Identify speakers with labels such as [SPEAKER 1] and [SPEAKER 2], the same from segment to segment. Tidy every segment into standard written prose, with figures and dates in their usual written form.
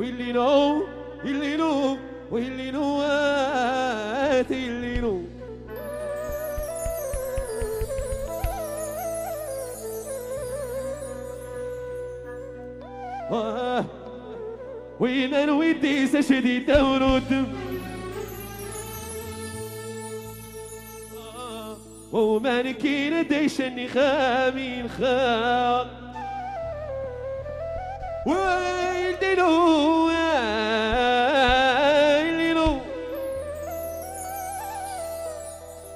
[SPEAKER 1] واللي نو اللي نو واللي نوات اللي نو وين نودي شديدة ورود وما نكين ديشني خامين خام ويلدلو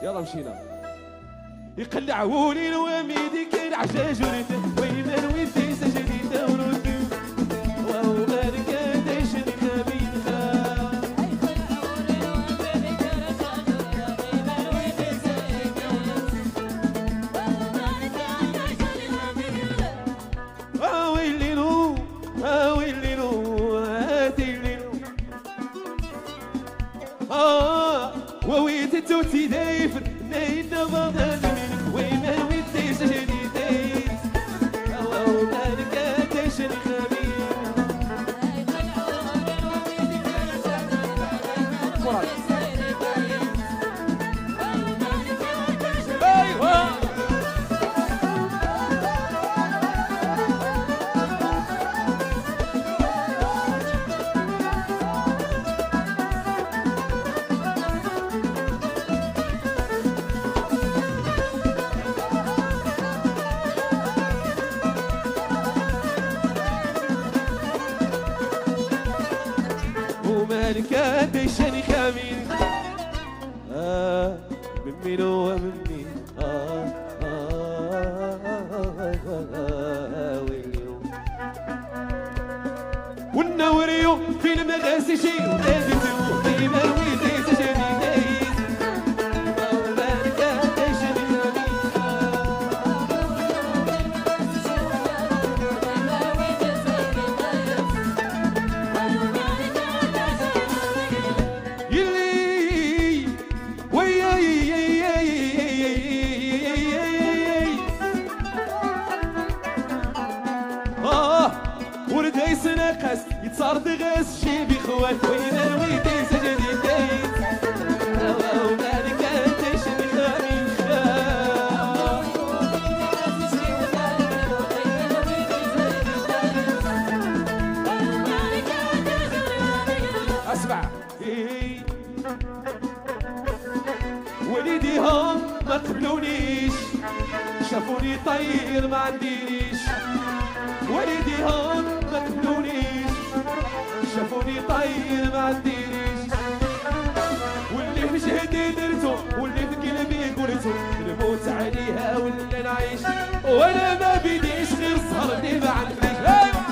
[SPEAKER 1] يلا مشينا يقلعوني الواميدي كان عجاج وريته وين نودي شديدة ورود وما نكين ديشني خامين خام توتي دايفر نايد بضل منك وين وديش جديدين الله مالك ديش الخبير ايوه مالك ديشني خامين من مين ومن مين ويليو والنوريو في المغاسي شي وناديتو ديما ويديت جديد مالك ديشني ناقص يتصارد غاس شي بخوات وين ويدي سجدي دايت الله مالك تشني خامين اسمع وليدي هم ما قبلونيش شافوني طير ما عنديش وليدي هم ما قبلونيش شافوني طير ما عنديش واللي في جهدي درتو واللي في قلبي قلتو نموت عليها ولا نعيش وانا ما بيديش غير سهرني ما عنديش ايوه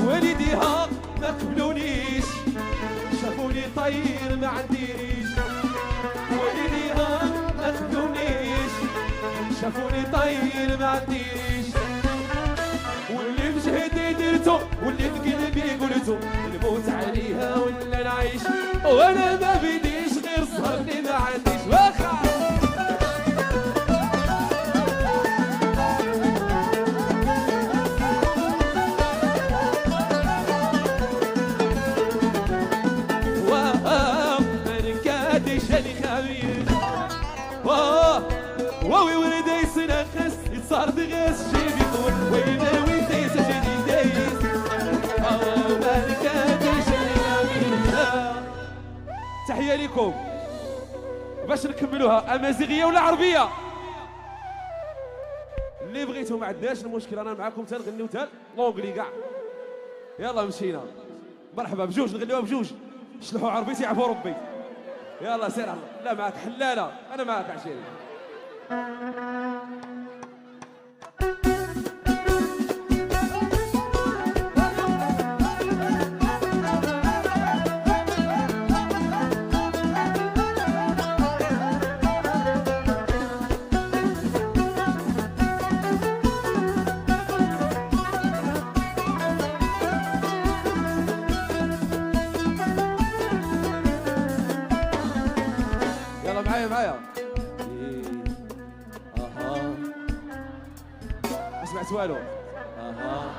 [SPEAKER 1] وليدي ها ما قبلونيش شافوني طير ما عنديش وليدي ها ما قبلونيش شافوني طير ما عنديش واللي في جهدي درتو واللي في قلبي قلتو نموت عليها ولا نعيش وانا ما بديش غير سهرني ما عنديش واخا واوي ولدي سنخس يتصارد غاس جيبي طول وين ويدي سجدي دايس مالك تحية لكم باش نكملوها امازيغية ولا عربية اللي بغيتو ما عندناش المشكل انا معاكم تنغنيو تال لونغلي كاع يلا مشينا مرحبا بجوج نغنيوها بجوج شلحوا عربيتي يعرفوا ربي يلا سير لا معك حلالة انا معك عشيري معايا اها ما سمعت والو اها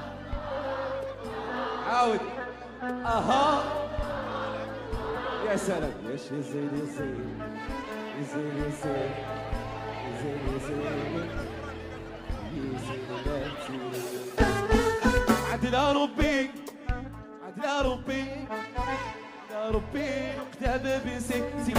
[SPEAKER 1] عاود اها يا سلام يا شي زين يزين يزين يزين يزين يزين يزين عدل يا ربي عدل يا ربي يا ربي اكتب بسيدي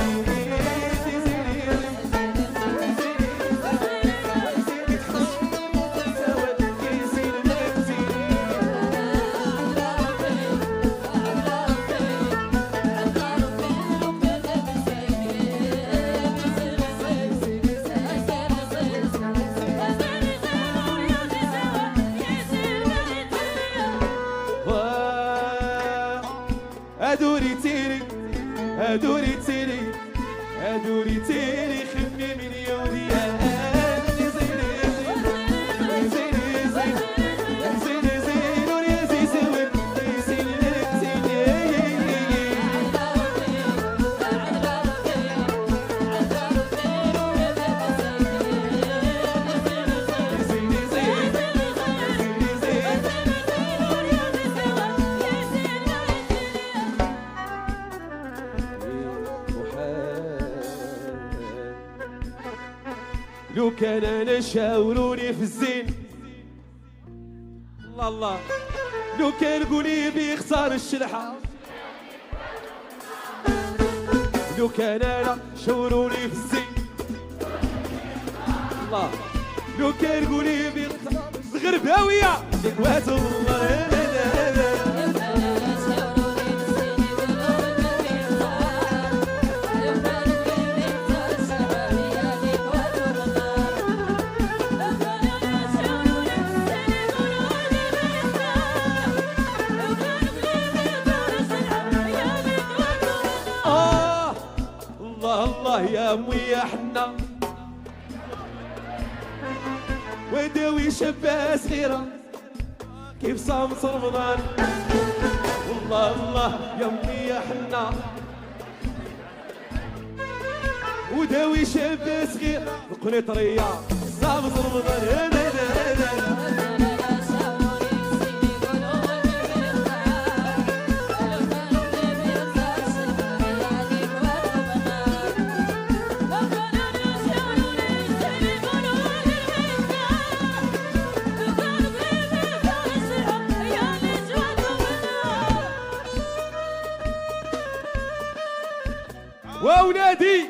[SPEAKER 1] ادوري تيري ادوري تيري ادوري تيري خمي من يودي لو كان انا شاوروني في الزين الله الله لو كان قولي بيختار الشلحة لو كان انا شاوروني في الزين الله لو كان قولي بيختار الغرباوية اخوات الله الله يا امي يا حنا وداوي شابه صغيره كيف صامت رمضان والله الله يا امي يا حنا وداوي شابه صغيره القنيطريه صامت رمضان واولادي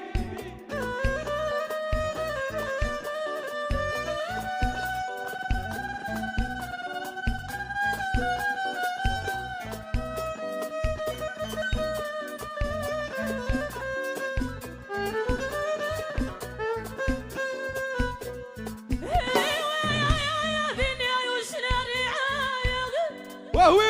[SPEAKER 1] وهو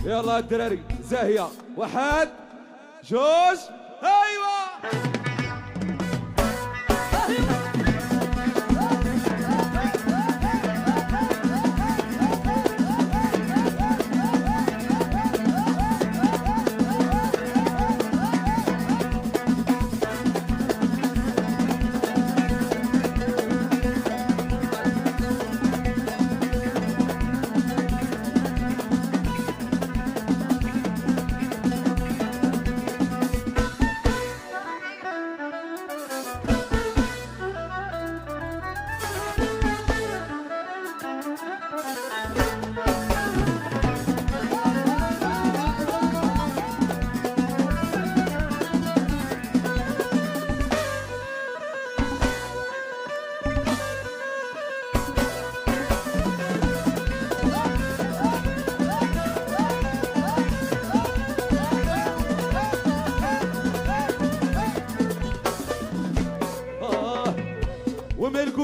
[SPEAKER 1] يلا الدراري زاهية واحد جوج ايوه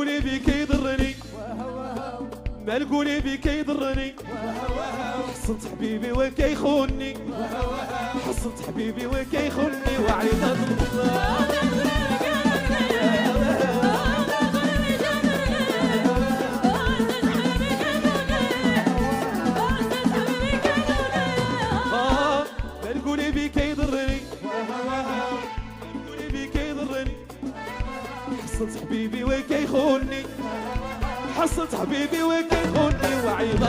[SPEAKER 1] القولي بيك يضرني ما القولي بيك يضرني حصلت حبيبي وكيخونني حصلت حبيبي وكيخونني وعيط القولي بيك يضرني القولي بيك يضرني حصلت حبيبي وكيخونني حصلت حبيبي وكيخونني وعيط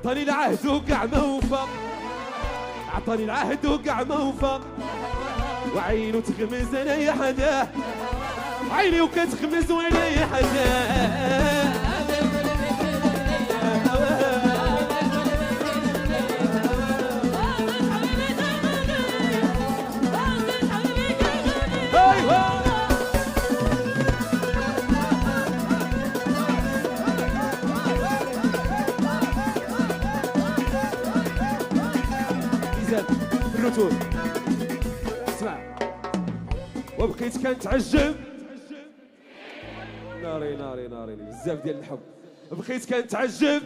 [SPEAKER 1] عطاني العهد وقع موفق عطاني العهد وقع موفق وعينو تغمز انا يا حدا عيني وكتغمز وانا يا حدا الرتول اسمع وبقيت كنتعجب ناري ناري ناري بزاف ديال الحب بقيت كنتعجب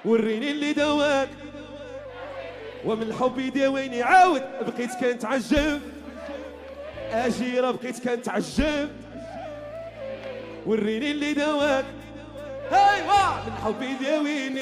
[SPEAKER 1] وريني اللي دواك ومن الحب يداويني عاود بقيت كنتعجب اجيره بقيت كنتعجب وريني اللي دواك ايوا من الحب يداويني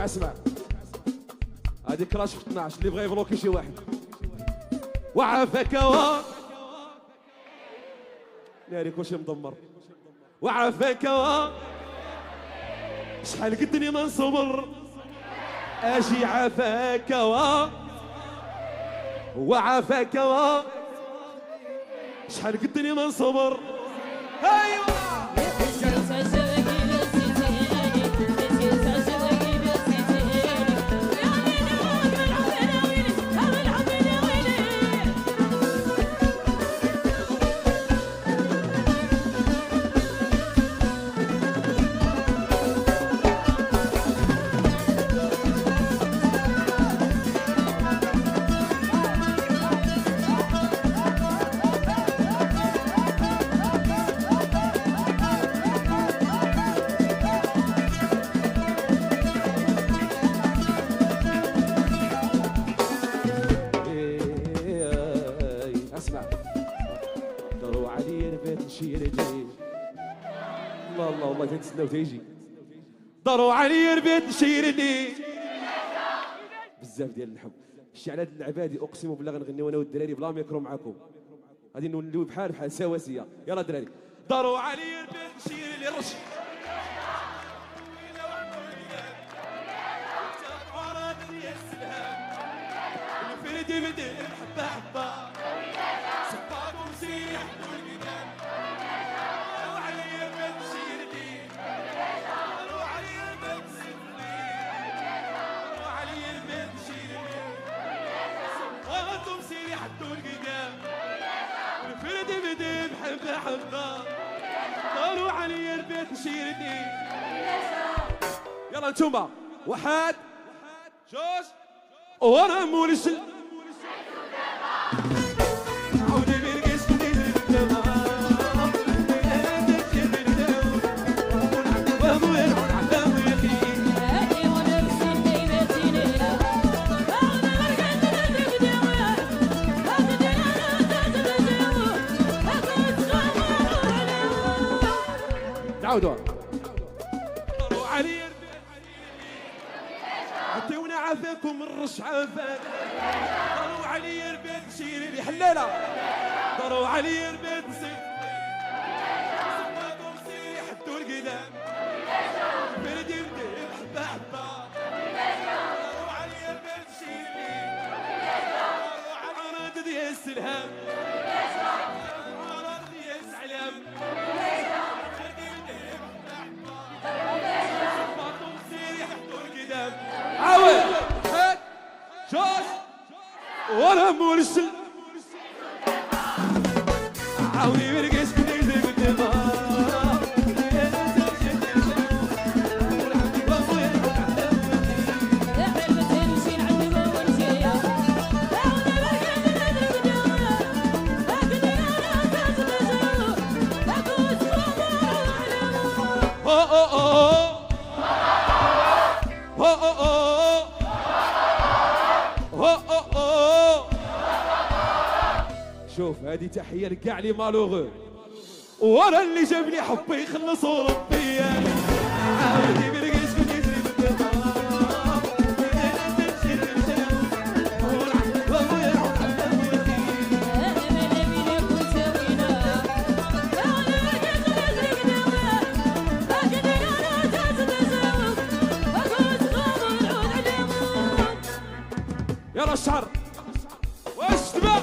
[SPEAKER 1] اسمع هذيك كراش في 12 اللي بغى يبلوكي شي واحد وعافاك ناري كلشي مدمر وعافاك شحال قدني ما نصبر اجي عافاك وعافاك شحال قدني ما نصبر ايوا والله تنتسناو تيجي ضروا علي ربيت نشير لي بزاف ديال الحب الشعلات العبادي اقسم بالله غنغنيو انا والدراري بلا ميكرو معاكم غادي نوليو بحال سواسيه يلا دراري ضروا علي ربيت نشير لي رش الفردي بدي حبه حبه صفاكم سيح حبة حبة طاروا علي البيت نشيرني يلا انتوما واحد جوج وانا مولش عودوا معاكم الرش عفان داروا عليا البيت شيري لي حلاله داروا عليا البيت نسيت سماكم سيري حدوا القدام بلدي مدير حبه حبه داروا عليا البيت شيري داروا على عرض ديال السلهام عرض ديال السلام عاود هات جوج وانا مرسل عاوني مرقش كنيزي بالدماغ شوف هذه تحيه لكاع لي مالوغو ورا اللي جاب لي حبي يخلصوا ربي عاودي برقش كنيزي بالدماغ يلا الشعر واش تبع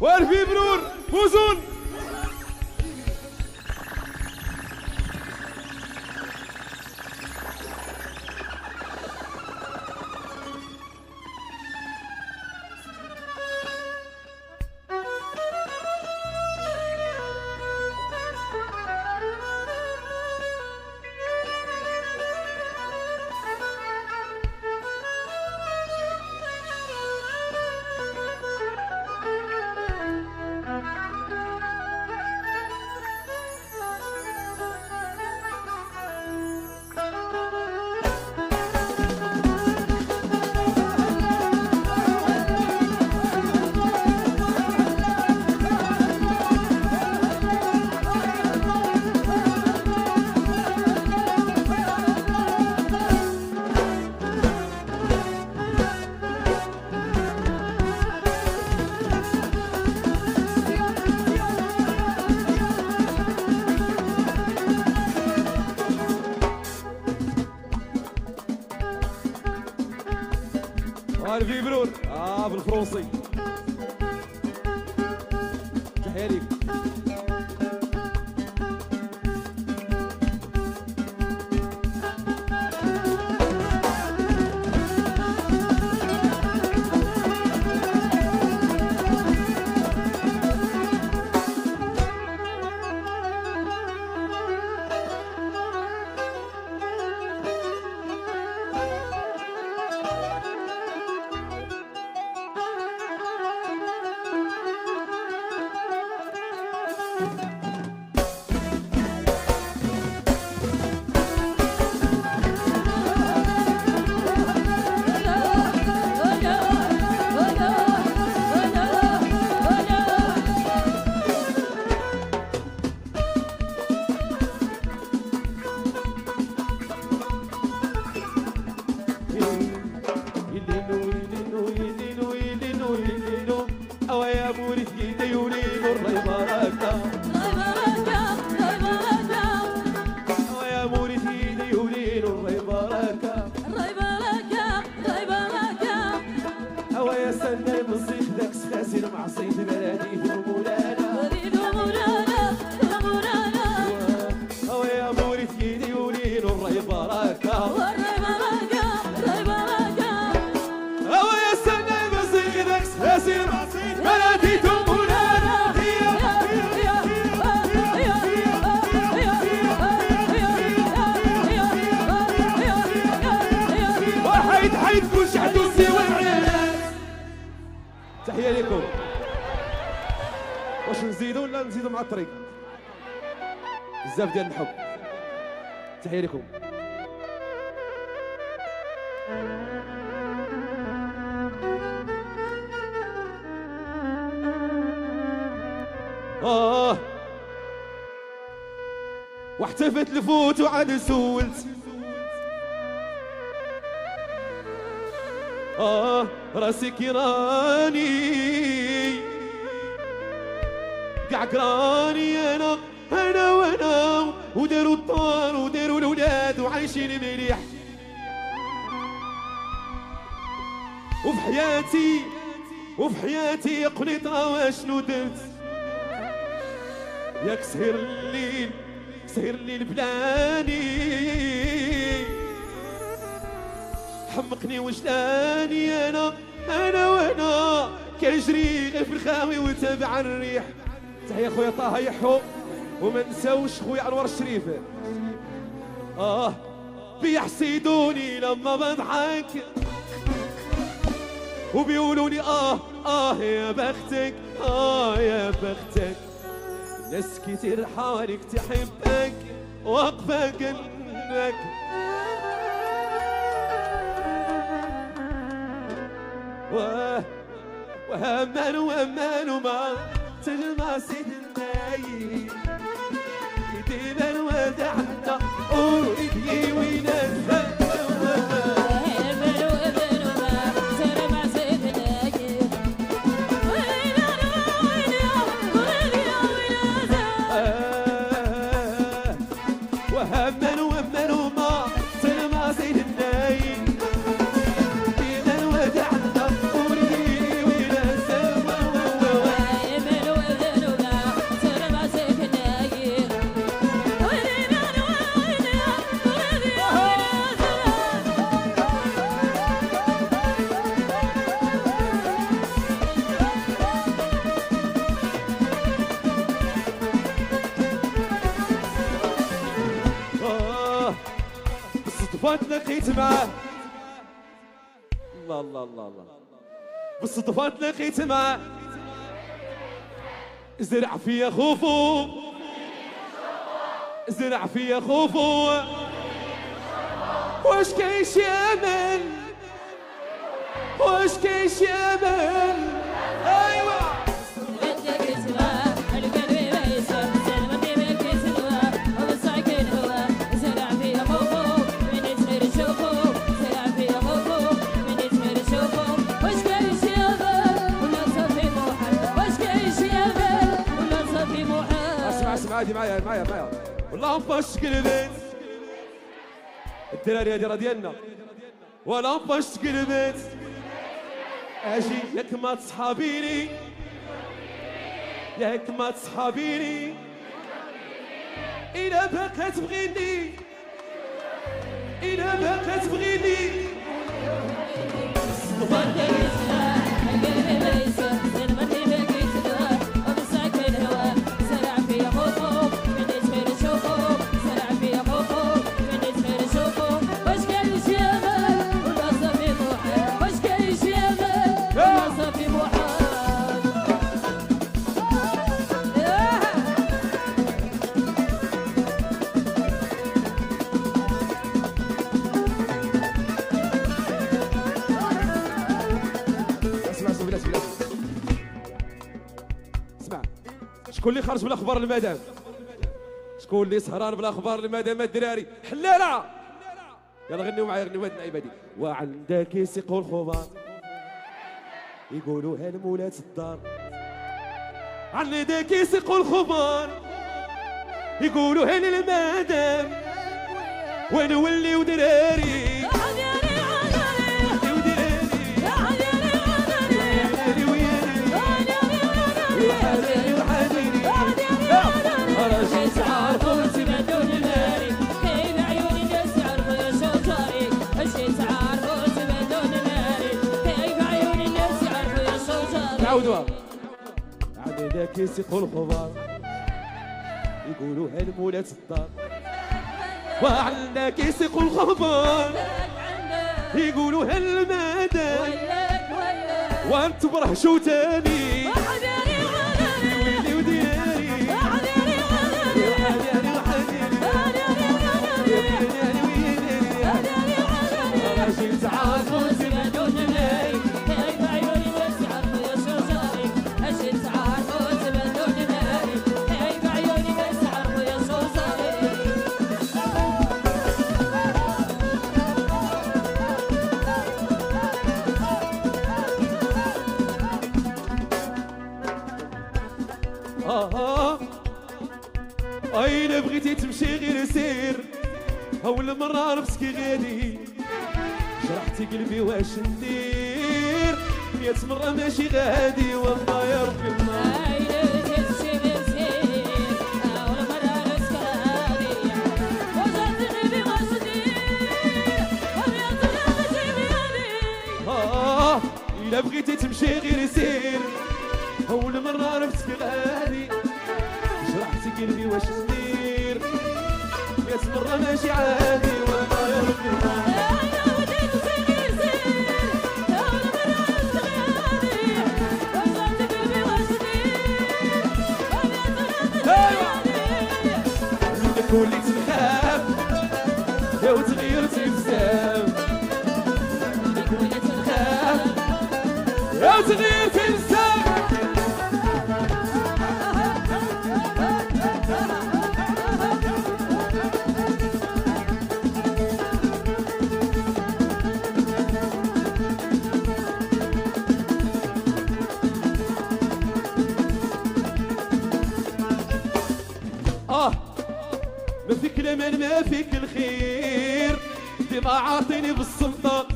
[SPEAKER 1] والفي برور موزون نطقها بالفرنسي. تحية ليك. تحية لكم. واش نزيدوا ولا نزيدوا مع الطريق؟ بزاف ديال الحب. تحية لكم. واحتفت لفوت وعاد سولت راسي كيراني قاع قراني انا وانا وداروا الطار وداروا الاولاد وعايشين مليح وفي حياتي يا قنيطرة واشنو درت ياك سهر الليل بلاني حمقني وجداني انا وانا كنجري غير في الخاوي وتابع الريح. تحية خويا طه يحو وما نساوش خويا انور الشريف. بيحسدوني لما بضحك وبيقولوا لي يا بختك يا بختك. ناس كتير حواليك تحبك واقفة جنبك وهمان وما تجمع سيد النايم يدينا الودعنا ويدي وينزل لقيت معاه الله بالصدفة لقيت معاه زرع فيا خوفو واش كايش امل ايوا عادي معايا والله نفش قلبت الدراري هادي راه ديالنا ولا نفش قلبت اجي ياك ما تصحابيني ياك ما تصحابيني إلا باقا تبغيني إلا باقا تبغيني شكون اللي خرج بالاخبار المدام؟ شكون اللي سهران بالاخبار المدام الدراري؟ حلاله يلا غنيو معايا غنيو هاد اللعيبه دي. وعندك يسيقوا الخبار يقولوا هالمولات الدار عندك يسيقوا الخبار يقولوا هال المدام ونوليو دراري عندك يسيقوا الخبار يقولوا هالمولات الدار وعندك يسيقوا الخبار يقولوا هالمدام وانت برهشوا تاني ويلي ودياري راجل تعرفوا تبدون مالي كيف عيوني بس عرفوا يا شجاري راجل تعرفوا تبدون مالي كيف عيوني بس عرفوا يا شجاري أين بغيتي تمشي غير سير أول مرة نفسكي غادي جرحتي قلبي واش ندير 100 مرة ماشي غادي والله يا ربي الله أين بغيتي تمشي غير سير أول مرة نفسكي غادي وجرحتي قلبي واش ندير 100 مرة ماشي غادي إلا بغيتي تمشي غير سير أول مرة نفسكي غادي جرحتي قلبي واش ندير 100 مرة ماشي عادي والله يا ربي الله وليت نخاف يا وتغيرتي بزاف وليت نخاف يا وتغيرتي بزاف ما فيك الأمان ما فيك الخير ديما عاطيني بالسلطة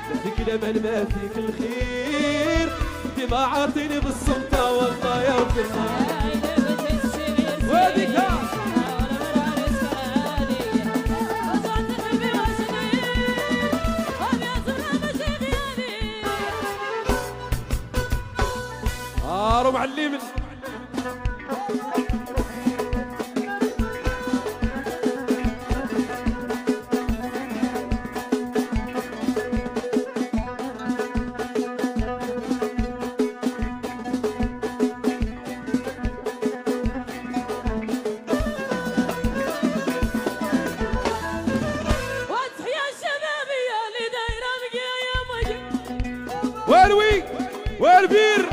[SPEAKER 1] ما فيك الأمان ما فيك الخير ديما عاطيني بالسلطة والله يا ربي وهذيك رو معلم والوي والبير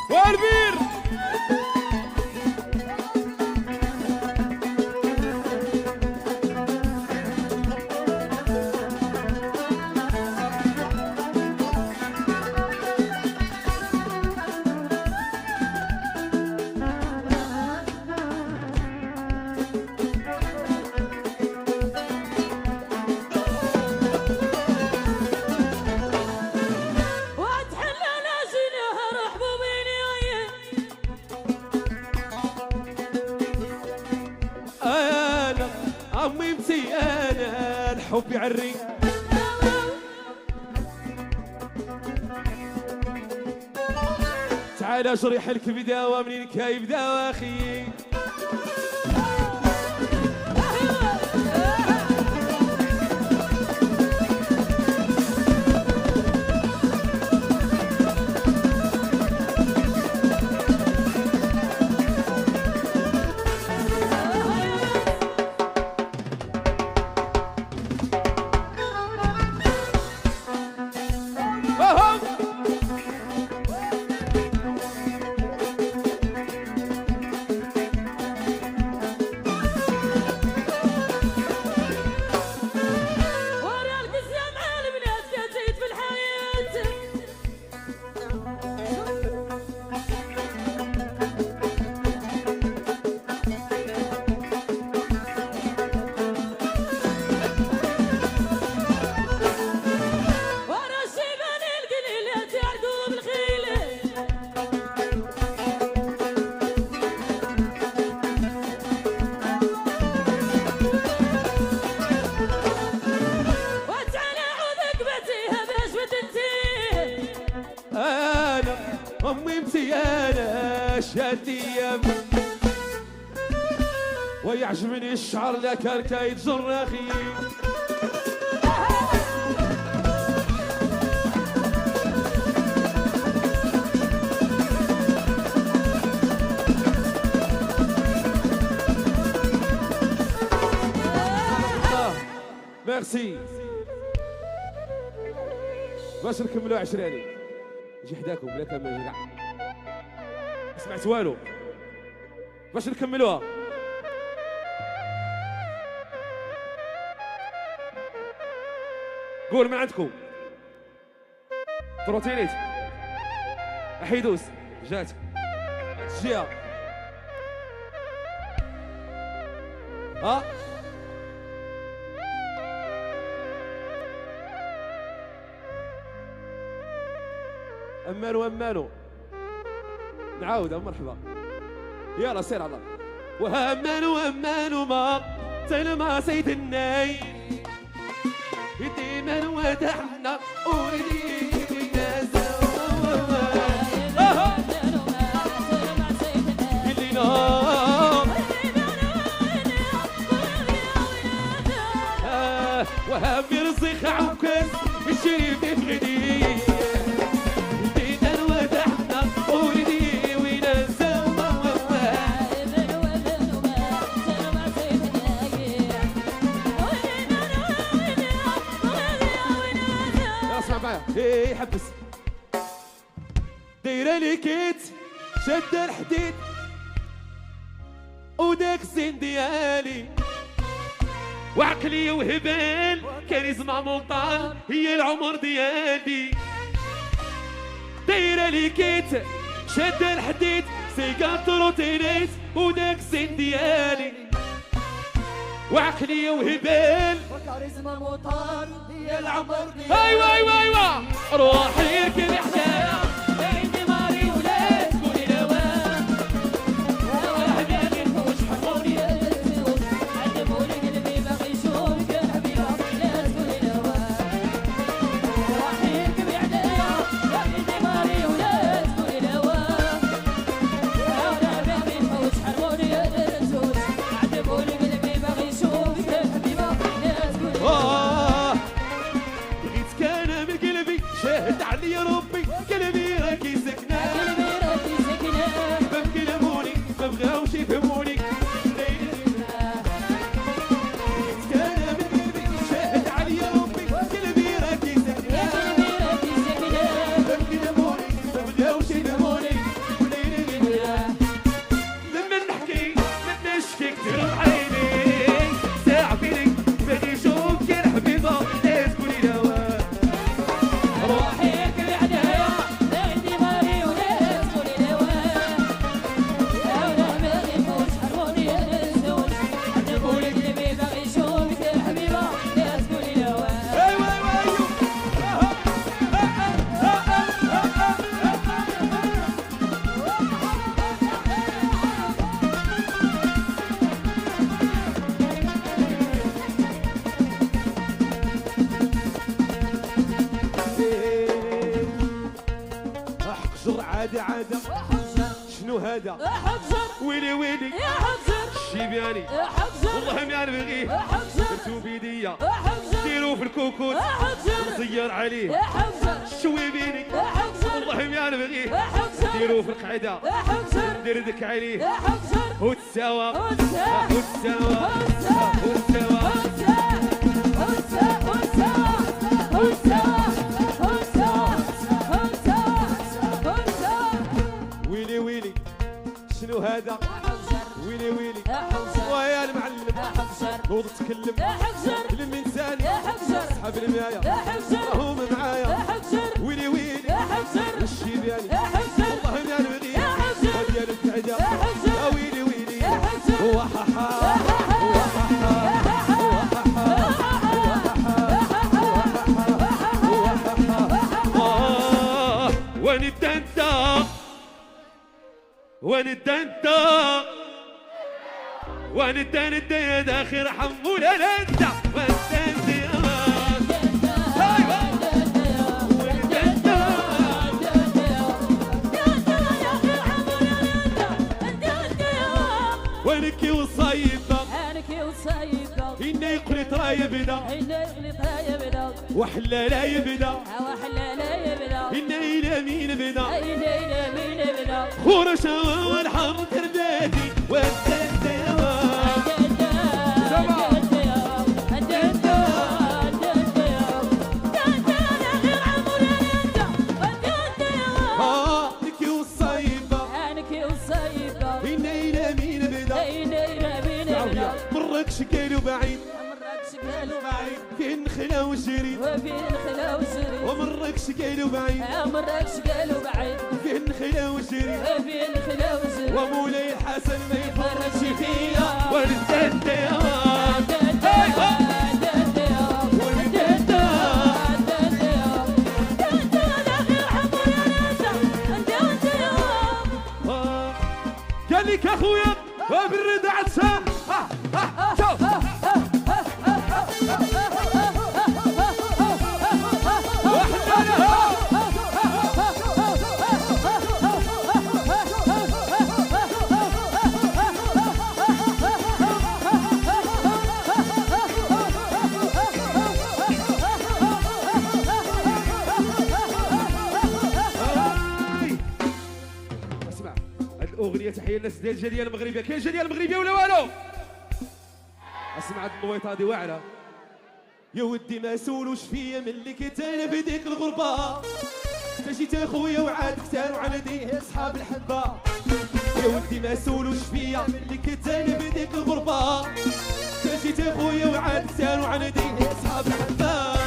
[SPEAKER 1] والبير امي مزيانه الحب يعري تعال جريح الكبده ومنين كيبدا اخي امي مزيانه شادي ويعجبني الشعر لا كان كيتجر اخي ميرسي باش نكملوا عشراني نجي حداكم بلا كان ما نجي كاع سمعت والو باش نكملوها قول ما عندكم تروتينيت حيدوس جات الجهه ها امانو نعاود مرحبا يلا سير على وامانو ما تلما سيد الناي ديما ودعنا اريد وهامي رزق عوكس الشريف في غدي ايه حبس دايره لي كيت شد الحديد وداك الزين ديالي وعقلي وهبال كاريزما مونطال هي العمر ديالي دايره لي كيت شد الحديد سيقات روتينيت وداك الزين ديالي وعقلي وهبال
[SPEAKER 2] وكاريزما مونطال هي العمر ديالي
[SPEAKER 1] ايوا روحي كل حدايا
[SPEAKER 2] عندي ماري ولاد قولي لوان واحد يا نفوش حقوني الفلوس عذبوني قلبي باغي يشوفك الحبيبه لا تقولي لوان روحي كل حدايا عندي ماري ولاد قولي لوان واحد يا نفوش حقوني الفلوس عذبوني قلبي باغي يشوفك الحبيبه لا تقولي لوان
[SPEAKER 1] بغيت كان من قلبي شاهد علي ربي قلبي شنو هذا
[SPEAKER 2] يا حجر
[SPEAKER 1] ويلي ويلي
[SPEAKER 2] يا حجر
[SPEAKER 1] الشيباني
[SPEAKER 2] يا حجر
[SPEAKER 1] والله ما نبغيه
[SPEAKER 2] يا حجر
[SPEAKER 1] درتو بيديا
[SPEAKER 2] يا حجر
[SPEAKER 1] ديرو في الكوكوت
[SPEAKER 2] يا حجر
[SPEAKER 1] نزير عليه
[SPEAKER 2] يا حجر
[SPEAKER 1] الشويبيني
[SPEAKER 2] يا حجر
[SPEAKER 1] والله ما
[SPEAKER 2] يا
[SPEAKER 1] نبغيه
[SPEAKER 2] حجر
[SPEAKER 1] ديرو في القعده
[SPEAKER 2] يا حجر
[SPEAKER 1] ندردك عليه
[SPEAKER 2] يا حجر
[SPEAKER 1] وتساوى
[SPEAKER 2] وتساوى
[SPEAKER 1] وتساوى ويلي ويلي شنو هذا ويلي ويلي ويا المعلم نوض تكلم كلم انسان اسحب المايه راهم معايا ويلي ويلي الشيباني والله ما نبغي وديال القعده يا ويلي ويلي وححا وين الدنتا وين الدنتا وين الدنتا يا داخل حموله الانت وين الدنتا وين الدنتا وينك وصايبه إنه يقلي ترايبنا وحلا لا يبدا إنه إلى مين بدا خورشا والحم تربيتي والدنت لك وصايبه إنه إلى مين بدا مرك شكل وبعيد فين خلا وشريد ومرك شكل وبعيد فين خلا وشريد ومولاي الحسن ما يفرش فيا والدنت يا قال لك اخويا بالرد عطسه اغنيه تحيه للناس ديال الجاليه المغربيه كاين جاليه المغربيه ولا والو اسمع هاد النويطه هادي واعره يا ودي ما سولوش فيا ملي كنت انا في ديك الغربه جيت اخويا وعاد كثار وعندي اصحاب الحبه يا ودي ما سولوش فيا ملي كنت انا في ديك الغربه جيت اخويا وعاد كثار وعندي اصحاب الحبه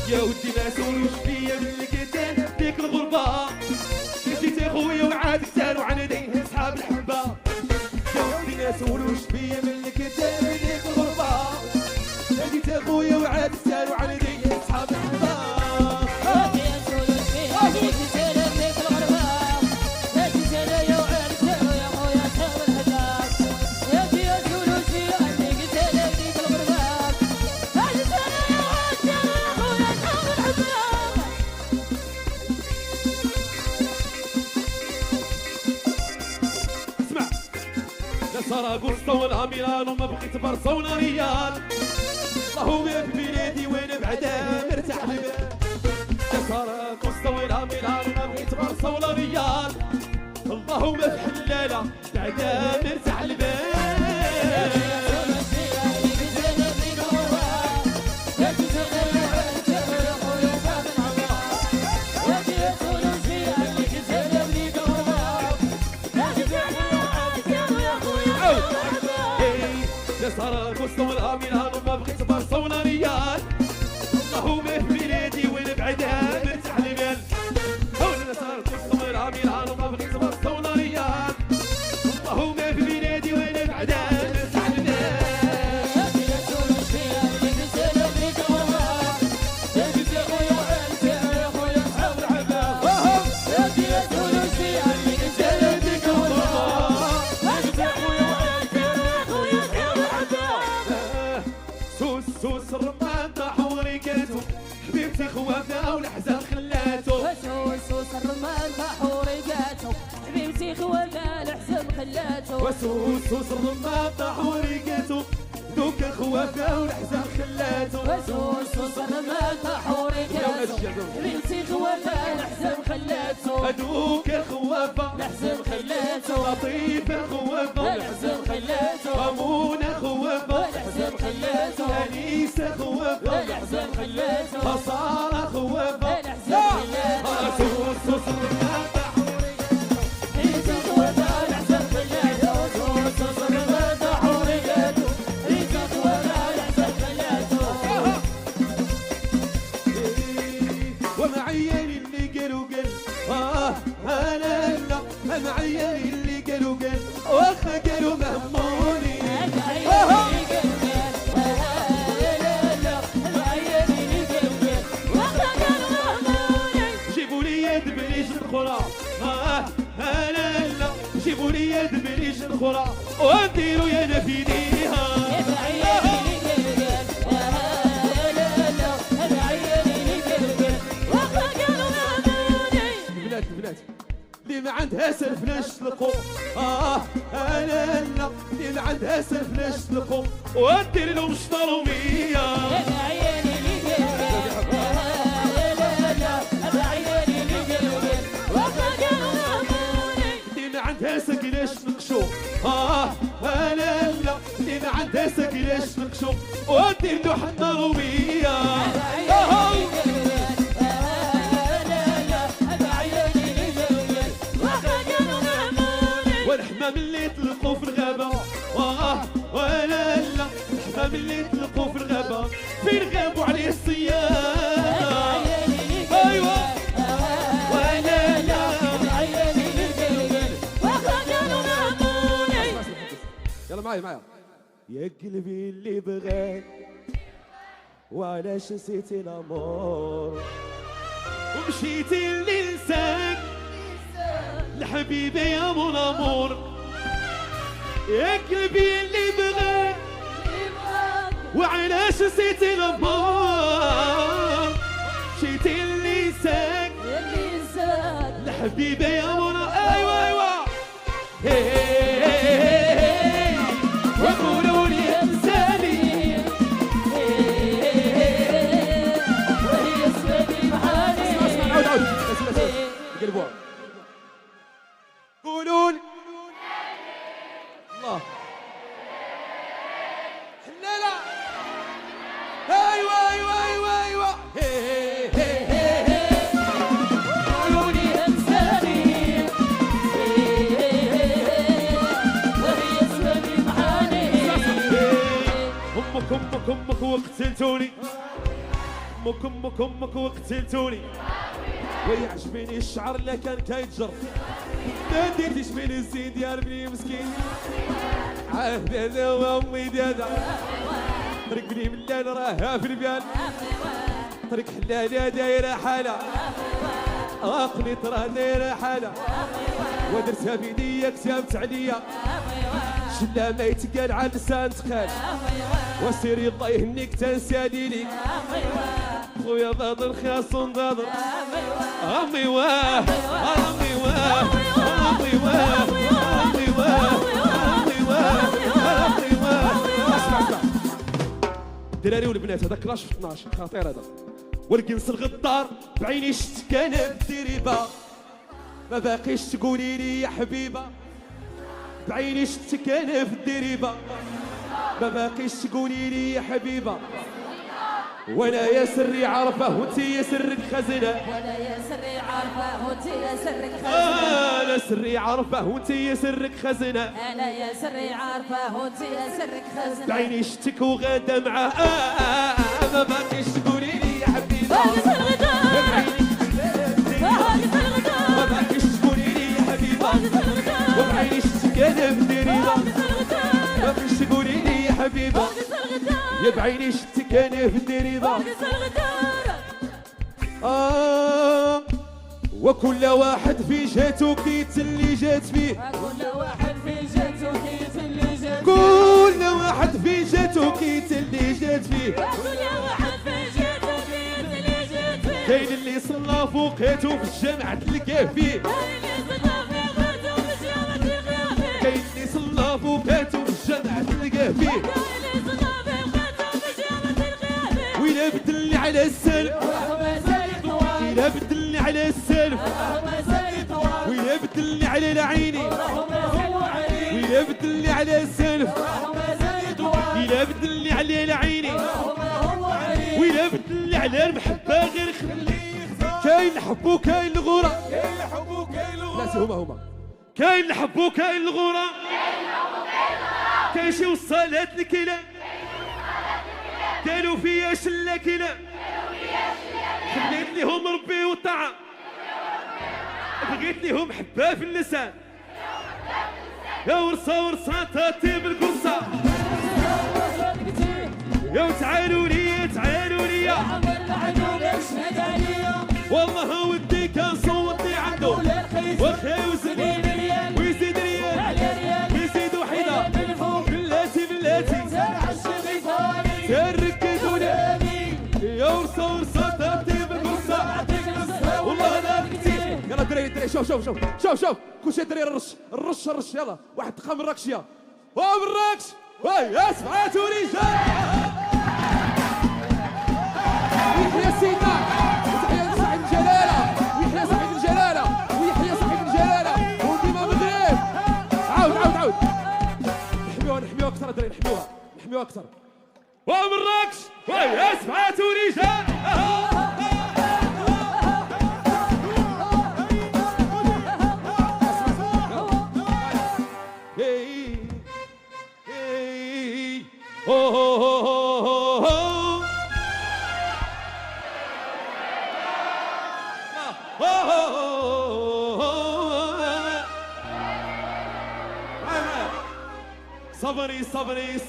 [SPEAKER 1] يا ودي ما سولوش فيا ملي كنت انا بديك الغربة جيت اخويا وعاد كثار وعندي اصحاب الحبة يا ودي ما سولوش فيا ملي كنت انا بديك الغربة جيت اخويا وعاد كثار وعندي اصحاب الحبة سراغوستا ولا ميلانو ما بغيت برصا ولا ريال اللهم في بلادي وانا بعدا مرتاح لبال سراغوستا ولا ميلانو ما بغيت برصا ولا ريال اللهم في حلالة بعدا مرتاح لبال سراغوستا ولا ميلانو ما بغيت برصا ولا ريال اللهم في بلادي وانا بعدا مرتاح لبال ولا سراغوستا ولا ميلانو ما بغيت برصا ولا ريال اللهم في بلادي وانا بعدا مرتاح لبال وسوس الرمان طاح وريقاتو حبيبتي خوافها والحزن خلاتو
[SPEAKER 2] وسوس الرمان طاح وريقاتو حبيبتي خوافها الحزن خلاتو
[SPEAKER 1] وسوس الرمان طاح وريقاتو دوك خوافها والحزن خلاتو
[SPEAKER 2] وسوس الرمان طاح وريقاتو حبيبتي خوافها الحزن خلاتو
[SPEAKER 1] هدوك خوافة
[SPEAKER 2] الحزن خلاتو
[SPEAKER 1] لطيفة خوافة
[SPEAKER 2] الحزن خلاتو
[SPEAKER 1] أمونة خوافة
[SPEAKER 2] الحزن خلاتو
[SPEAKER 1] أنيسة خوافة
[SPEAKER 2] الحزن خلاتو
[SPEAKER 1] خسارة خوافة
[SPEAKER 2] الحزن خلاتو
[SPEAKER 1] سوس الرمان طاح
[SPEAKER 2] حبيبتي خوافها الحزن خلاتو وسوس الرمان طاح وريقاتو حبيبتي خوافها الحزن خلاتو
[SPEAKER 1] ومعياني اللي قالوا قال انا لا معياني اللي قالوا قال واخا قالوا مهموني جيبوا لي يد بريش الاخرى انا لا جيبوا لي يد بريش الاخرى ونديروا يانا في ايديها البنات اللي ما عندها سلف لاش تلقوا انا لا اللي ما عندها سلف لاش تلقوا ودير لهم شطروميه اللي ما عندها سكلاش نقشوا انا لا اللي ما عندها سكلاش نقشوا ودير له حنا روميه والحمام اللي تلقوا في الغابة ولا لا الحمام اللي تلقوا في الغابة فين غابوا عليه الصياد ايوا ولا لا يلا معايا يا قلبي اللي بغاك وعلاش نسيتي الامور ومشيتي لنساك الحبيبة يا مون امور يا قلبي اللي بغاك وعلاش نسيتي الامور مشيتي لنساك الحبيبة يا مون ايوا وقولوا لي انساني
[SPEAKER 2] وهي اسمي بحالي
[SPEAKER 1] عود قلبوا قولوا لي الله حلاله ايوا
[SPEAKER 2] قولوا لي انساني وهي اسمي بحالي
[SPEAKER 1] امك وقتلتوني امك وقتلتوني ويعجبني الشعر اللي كان كيتجر ما ديتيش من الزين ديال بني مسكين عاد هذا وامي دادا طريق بني ملال راها في البال طريق حلاله دايره حاله اقنيط راه دايره حاله ودرتها بيديا كتبت عليا شلا ما يتقال على لسان تقال وسيري الله يهنيك تنسالي ليك خويا بدر خاص نضاضر امي واه امي واه امي واه امي واه امي واه امي واه اسمع الدراري والبنات هذا كلاش في 12 خطير هذا والكنس الغدار بعيني شت كان بالدريبه ما باقيش تقولي لي يا حبيبه بعيني شت كان في الدريبه ما باقيش تقولي لي يا حبيبه وانا يا سري عارفه وانت يا سرك خزنه
[SPEAKER 2] وانا يا سري عارفه وانت يا سرك خزنه
[SPEAKER 1] انا سري عارفه وانت يا سرك خزنه
[SPEAKER 2] انا يا سري عارفه وانت يا سرك خزنه
[SPEAKER 1] بعيني شتك وغاده معاه ما باقيش تقولي لي يا حبيبه
[SPEAKER 2] واقف الغدار واقف الغدار
[SPEAKER 1] ما باقيش تقولي لي يا حبيبه
[SPEAKER 2] واقف الغدار
[SPEAKER 1] وبعيني شتك انا بدريبه
[SPEAKER 2] واقف الغدار
[SPEAKER 1] ما باقيش تقولي لي يا حبيبه
[SPEAKER 2] واقف الغدار
[SPEAKER 1] يا بعيني شتك انا في الدريبه
[SPEAKER 2] واقف الغدار
[SPEAKER 1] وكل واحد في جهته كيت اللي جات فيه
[SPEAKER 2] كل واحد في جهته كيت اللي جات
[SPEAKER 1] كل واحد في جهته كيت اللي جات فيه كاين اللي صلى فوقيتو في الجامع تلقاه فيه كاين اللي صلى فوقيتو في الجامع تلقاه فيه ويلا بدلني على السلف ويلا بدلني على السلف ويلا بدلني على العيني ويلا بدلني على السلف ويلا بدلني على العيني ويلا بدلني على المحبة غير خليه كاين الحب كاين الغورة لا هما كاين الحب كاين الغورة كاين شي وصلات الكلام كانوا فيا شلة كلام خليت ليهم ربي والطاعة بغيت ليهم حبة في اللسان يا ورصة تطيب القرصة يا تعالوا لي والله ودي كان صوتي عنده وخا ويزيد ريال ويزيد وحيدة بلاتي تركدوني يا ورصة تطيب القرصة والله انا كتير يلا دري شوف كلشي دري الرش يلا واحد دقة من الركشية بالركش واي اسمعاتو رجال ويحيى سيدنا وتحية سعيد الجلالة ويحيى سعيد الجلالة ويحيى سعيد الجلالة وديما مغرب عاود نحميوها اكثر دري نحميوها اكثر بالركش واي اسمعاتو رجال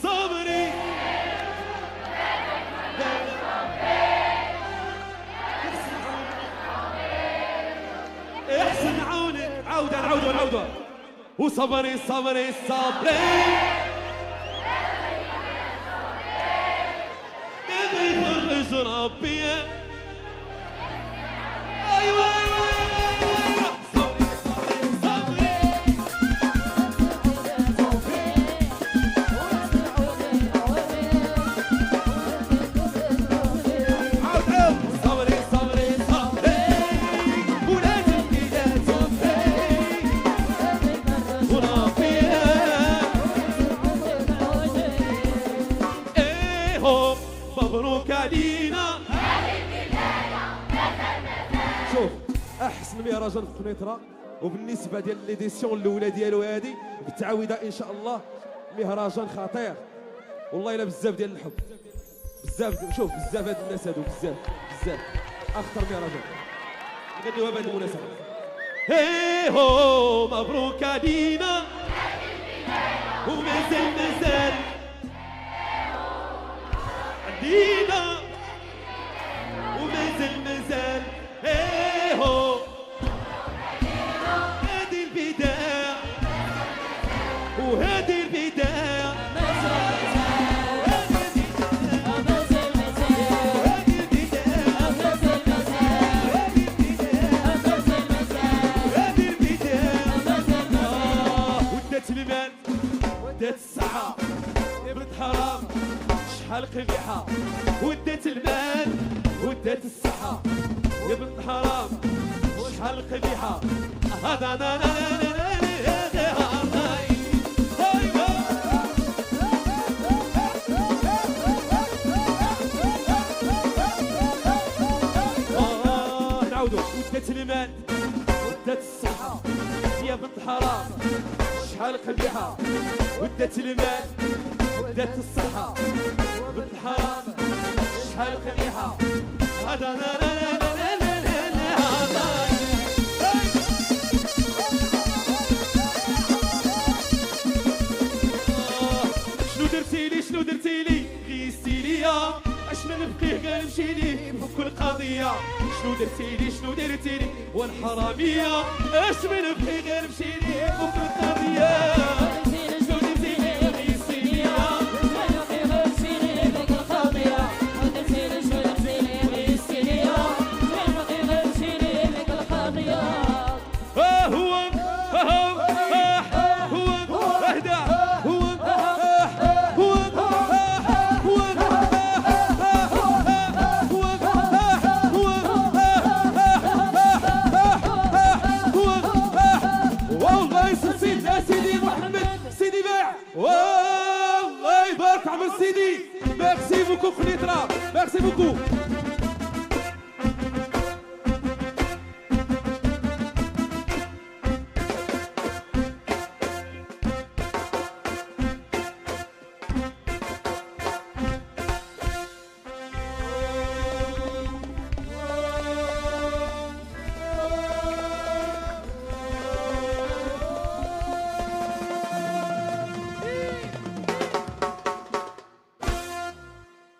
[SPEAKER 1] صبري احسن عوني عودة وصبري يفرج ربي ايوه مبروك علينا شوف احسن مهرجان في قنيطره وبالنسبه ديال ليديسيون الاولى ديالو هذه بالتعاويده ان شاء الله مهرجان خطير والله الا بزاف ديال الحب بزاف شوف بزاف هاد الناس هادو بزاف اخطر مهرجان غنيوها بهذه المناسبه هي هو مبروك علينا ومازال عندينا ومازال ايه هو هذه البداية وهذه البداية ودات المال ودات الصحة يا بنت حرام شحال قبيحة ودات المال ودات الصحة يا بنت حرام شحال قبيحة هذا نعودو ودات المال ودات الصحة يا بنت حرام شحال قبيحة ودات المال ودات الصحة بنت حرام شحال قبيحة هذا شنو درتي لي غيستي ليا اش ما نبقيه قال نمشي ليه بكل القضية شنو درتي لي والحرامية اش ما نبقيه قال نمشي ليه بكل القضية والله يبارك عمر سيدي. ميرسي بوكو خليطرة، ميرسي بوكو.